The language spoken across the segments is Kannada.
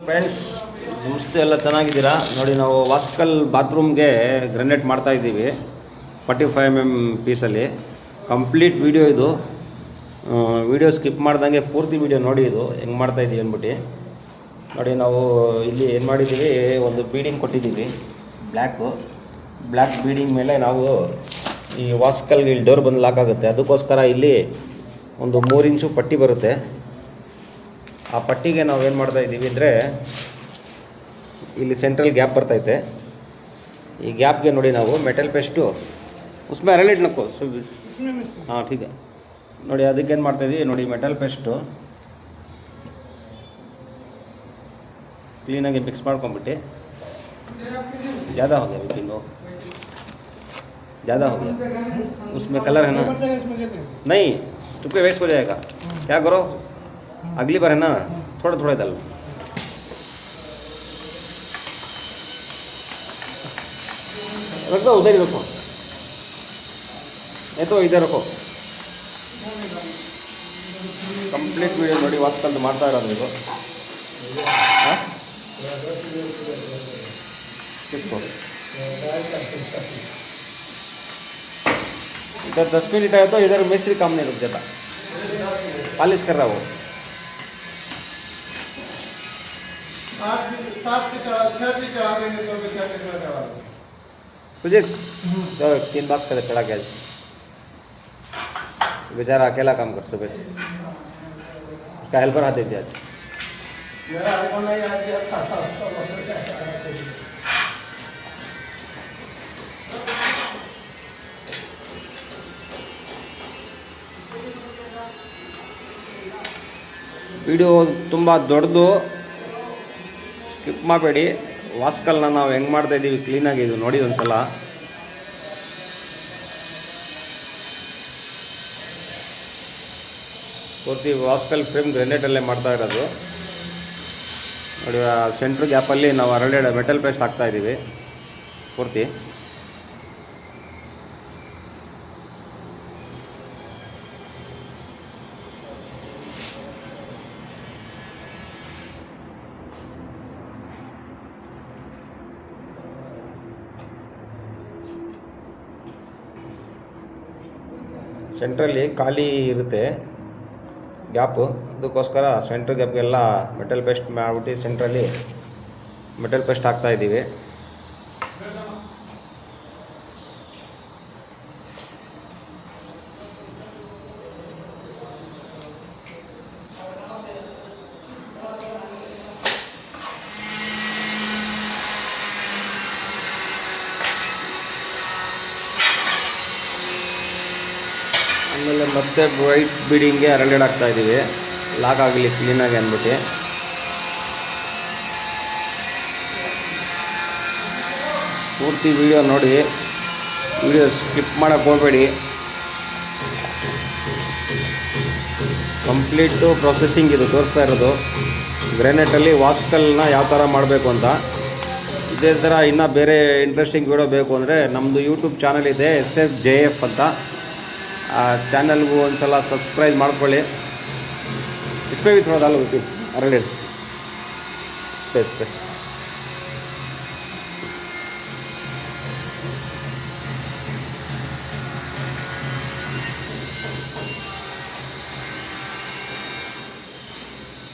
ಫ್ರೆಂಡ್ಸ್ ನಮಸ್ತೆ, ಎಲ್ಲ ಚೆನ್ನಾಗಿದ್ದೀರಾ? ನೋಡಿ, ನಾವು ವಾಸ್ಕಲ್ ಬಾತ್ರೂಮ್ಗೆ ಗ್ರೆನೇಟ್ ಮಾಡ್ತಾ ಇದ್ದೀವಿ 45 mm ಪೀಸಲ್ಲಿ. ಕಂಪ್ಲೀಟ್ ವೀಡಿಯೋ ಇದು. ವೀಡಿಯೋ ಸ್ಕಿಪ್ ಮಾಡ್ದಂಗೆ ಪೂರ್ತಿ ವೀಡಿಯೋ ನೋಡಿ ಇದು ಹೆಂಗೆ ಮಾಡ್ತಾಯಿದ್ದೀವಿ ಅಂದ್ಬಿಟ್ಟು. ನೋಡಿ, ನಾವು ಇಲ್ಲಿ ಏನು ಮಾಡಿದ್ದೀವಿ, ಒಂದು ಬೀಡಿಂಗ್ ಕೊಟ್ಟಿದ್ದೀವಿ, ಬ್ಲ್ಯಾಕ್ ಬೀಡಿಂಗ್ ಮೇಲೆ ನಾವು ಈ ವಾಸ್ಕಲ್ಗೆ ಇಲ್ಲಿ ಡೋರ್ ಬಂದು ಲಾಕ್ ಆಗುತ್ತೆ. ಅದಕ್ಕೋಸ್ಕರ ಇಲ್ಲಿ ಒಂದು 3 ಇಂಚು ಪಟ್ಟಿ ಬರುತ್ತೆ. ಆ ಪಟ್ಟಿಗೆ ನಾವು ಏನು ಮಾಡ್ತಾಯಿದ್ದೀವಿ ಅಂದರೆ, ಇಲ್ಲಿ ಸೆಂಟ್ರಲ್ ಗ್ಯಾಪ್ ಬರ್ತೈತೆ. ಈ ಗ್ಯಾಪ್ಗೆ ನೋಡಿ ನಾವು ಮೆಟಲ್ ಪೇಸ್ಟು ಉಸ್ಮೆ ಅರಳಿಟ್ ನಕ್ಕೋ ಹಾಂ ठीक है. ನೋಡಿ, ಅದಕ್ಕೇನು ಮಾಡ್ತಾಯಿದ್ದೀವಿ ನೋಡಿ, ಮೆಟಲ್ ಪೇಸ್ಟು ಕ್ಲೀನಾಗಿ ಮಿಕ್ಸ್ ಮಾಡ್ಕೊಂಬಿಟ್ಟು. ज़्यादा हो गया लेकिन वो ज़्यादा हो गया, उसमें कलर है ना, नहीं चुपके वेस्ट हो जाएगा. क्या करो, अगली बार है ना थोड़ा थोड़ा डालो. रख दो, उधर ही रखो, ये तो इधर रखो. कंप्लीट वीडियो ನೋಡಿ ವಾಸ್ಕಲ್ ಮಾಡ್ತಾ ಇರೋದು ಇದು. किसको इधर 10 मिनट है तो इधर मिस्त्री काम नहीं रुक जाता, पॉलिश कर रहा वो. तुझे 3 बार कर चढ़ा गया, बेचारा अकेला काम कर सुबह से, उसका हेल्पर आते थे आज. ವಿಡಿಯೋ ತುಂಬ ದೊಡ್ಡದು, ಸ್ಕಿಪ್ ಮಾಡಬೇಡಿ. ವಾಸ್ಕಲ್ನ ನಾವು ಹೆಂಗೆ ಮಾಡ್ತಾಯಿದ್ದೀವಿ ಕ್ಲೀನಾಗಿ ಇದು ನೋಡಿ ಒಂದು ಸಲ. ಪೂರ್ತಿ ವಾಸ್ಕಲ್ ಫ್ರೇಮ್ ಗ್ರೆನೇಟಲ್ಲೇ ಮಾಡ್ತಾ ಇರೋದು ನೋಡಿ. ಆ ಸೆಂಟ್ರ್ ಗ್ಯಾಪಲ್ಲಿ ನಾವು ಅರಳೆಡ್ ಮೆಟಲ್ ಪೇಸ್ಟ್ ಹಾಕ್ತಾಯಿದ್ದೀವಿ ಪೂರ್ತಿ. ಸೆಂಟ್ರಲ್ಲಿ ಖಾಲಿ ಇರುತ್ತೆ ಗ್ಯಾಪು, ಅದಕ್ಕೋಸ್ಕರ ಸೆಂಟ್ರ್ ಗ್ಯಾಪ್ಗೆಲ್ಲ ಮೆಟಲ್ ಪೇಸ್ಟ್ ಮಾಡಿಬಿಟ್ಟು ಸೆಂಟ್ರಲ್ಲಿ ಮೆಟಲ್ ಪೇಸ್ಟ್ ಹಾಕ್ತಾಯಿದ್ದೀವಿ. ಆಮೇಲೆ ಮತ್ತೆ ವೈಟ್ ಬೀಡಿಂಗ್ಗೆ ಅರಳೆಡ್ ಹಾಕ್ತಾಯಿದ್ದೀವಿ, ಲಾಕ್ ಆಗಲಿ ಕ್ಲೀನಾಗಿ ಅಂದ್ಬಿಟ್ಟು. ಪೂರ್ತಿ ವಿಡಿಯೋ ನೋಡಿ, ವಿಡಿಯೋ ಸ್ಕಿಪ್ ಮಾಡೋಕ್ಕೆ ಹೋಗಬೇಡಿ. ಕಂಪ್ಲೀಟು ಪ್ರೊಸೆಸಿಂಗ್ ಇದು ತೋರಿಸ್ತಾ ಇರೋದು. ಗ್ರೆನೇಟಲ್ಲಿ ವಾಸ್ಕಲ್ನ ಯಾವ ಥರ ಮಾಡಬೇಕು ಅಂತ. ಇದೇ ಥರ ಇನ್ನೂ ಬೇರೆ ಇಂಟ್ರೆಸ್ಟಿಂಗ್ ವಿಡಿಯೋ ಬೇಕು ಅಂದರೆ ನಮ್ಮದು ಯೂಟ್ಯೂಬ್ ಚಾನಲ್ ಇದೆ, SFJF ಅಂತ. ಆ ಚಾನಲ್ಗೂ ಒಂದು ಸಲ ಸಬ್ಸ್ಕ್ರೈಬ್ ಮಾಡ್ಕೊಳ್ಳಿ. इसमें भी थोड़ा डालो अरडेड स्पेस पे.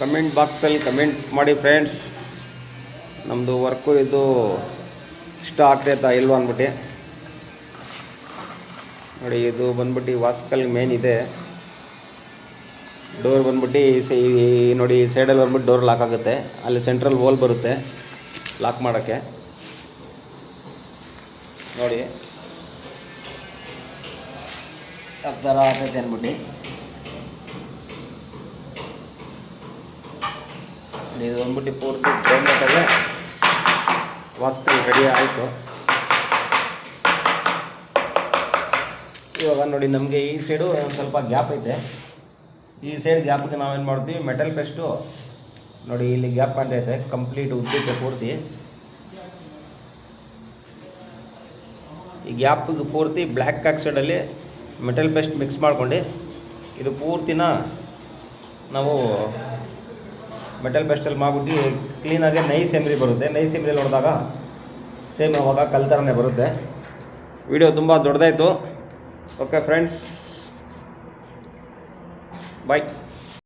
ಕಮೆಂಟ್ ಬಾಕ್ಸಲ್ಲಿ ಕಮೆಂಟ್ ಮಾಡಿ ಫ್ರೆಂಡ್ಸ್, ನಮ್ಮದು ವರ್ಕು ಇದು ಇಷ್ಟ ಆಗ್ತೈತಾ ಇಲ್ವ ಅಂದ್ಬಿಟ್ಟು. ನೋಡಿ, ಇದು ಬಂದ್ಬಿಟ್ಟು ವಾಸ್ಕಲ್ ಮೇನ್ ಇದೆ. ಡೋರ್ ಬಂದ್ಬಿಟ್ಟು ನೋಡಿ, ಸೈಡಲ್ಲಿ ಬಂದ್ಬಿಟ್ಟು ಡೋರ್ ಲಾಕ್ ಆಗುತ್ತೆ. ಅಲ್ಲಿ ಸೆಂಟ್ರಲ್ ಹೋಲ್ ಬರುತ್ತೆ ಲಾಕ್ ಮಾಡೋಕ್ಕೆ. ನೋಡಿ ಯಾವ ಥರ ಆಗ್ತೈತೆ ಅಂದ್ಬಿಟ್ಟು. ಇದು ಬಂದ್ಬಿಟ್ಟು ಪೂರ್ತಿ ಗ್ರೆನೇಟಲ್ಲೇ ವಾಸ್ಕಲ್ ರೆಡಿ ಆಯಿತು. ಇವಾಗ ನೋಡಿ, ನಮಗೆ ಈ ಸೈಡು ಒಂದು ಸ್ವಲ್ಪ ಗ್ಯಾಪ್ ಐತೆ. ಈ ಸೈಡ್ ಗ್ಯಾಪ್ಗೆ ನಾವೇನು ಮಾಡ್ತೀವಿ, ಮೆಟಲ್ ಪೇಸ್ಟು ನೋಡಿ ಇಲ್ಲಿ ಗ್ಯಾಪ್ ಅಂತೈತೆ ಕಂಪ್ಲೀಟ್ ಉದ್ದಕ್ಕೆ ಪೂರ್ತಿ. ಈ ಗ್ಯಾಪಿಗೆ ಪೂರ್ತಿ ಬ್ಲ್ಯಾಕ್ ಆಕ್ಸೈಡಲ್ಲಿ ಮೆಟಲ್ ಪೇಸ್ಟ್ ಮಿಕ್ಸ್ ಮಾಡ್ಕೊಂಡು ಇದು ಪೂರ್ತಿನ ನಾವು ಮೆಟಲ್ ಪೇಸ್ಟಲ್ಲಿ ಮಾಡ್ಬಿಟ್ಟು ಕ್ಲೀನಾಗಿ ನೈಸ್ ಎಂಬ್ರಿ ಬರುತ್ತೆ. ನೈಸ್ ಎಂಬ್ರಿಯಲ್ಲಿ ನೋಡಿದಾಗ ಸೇಮ್ ಅವಾಗ ಕಲ್ ಥರನೇ ಬರುತ್ತೆ. ವಿಡಿಯೋ ತುಂಬ ದೊಡ್ಡದಾಯಿತು. ಓಕೆ ಫ್ರೆಂಡ್ಸ್, ಬಾಯ್.